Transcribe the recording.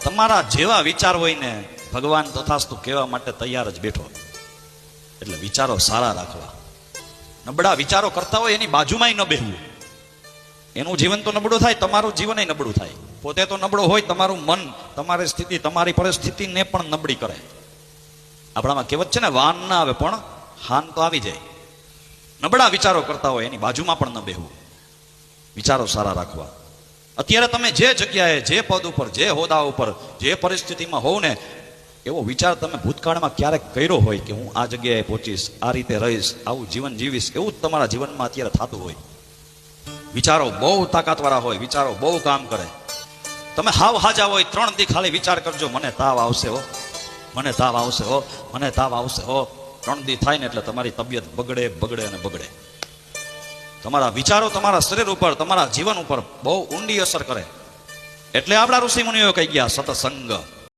તમારા જેવા વિચાર હોય ને ભગવાન તથાસ્તુ કહેવા માટે તૈયાર જ બેઠો. એટલે વિચારો સારા રાખવા. નબળા વિચારો કરતા હોય એની બાજુમાં ન બેહવું. એનું જીવન તો નબળું થાય, તમારું જીવન નબળું થાય. પોતે તો નબળો હોય, તમારું મન તમારી સ્થિતિ તમારી પરિસ્થિતિને પણ નબળી કરે. આપણામાં કહેવત છે ને, વાન ના આવે પણ હાન તો આવી જાય. નબળા વિચારો કરતા હોય એની બાજુમાં પણ ન બેહવું. વિચારો સારા રાખવા. અત્યારે તમે જે જગ્યાએ, જે પદ ઉપર, જે હોદ્દા ઉપર, જે પરિસ્થિતિમાં હોવ ને, એવો વિચાર તમે ભૂતકાળમાં ક્યારેક કર્યો હોય કે હું આ જગ્યાએ પહોંચીશ, આ રીતે રહીશ, આવું જીવન જીવીશ, એવું જ તમારા જીવનમાં અત્યારે થતું હોય. વિચારો બહુ તાકાતવાળા હોય, વિચારો બહુ કામ કરે. તમે હાવ હાજા હોય, 3 દી ખાલી વિચાર કરજો, મને તાવ આવશે હો, મને તાવ આવશે હો, મને તાવ આવશે હો. 3 દી થાય ને એટલે તમારી તબિયત બગડે બગડે અને બગડે. તમારા વિચારો તમારા શરીર ઉપર, તમારા જીવન ઉપર બહુ ઊંડી અસર કરે. એટલે આપણા ઋષિ મુનિઓ કહી ગયા, સત્સંગ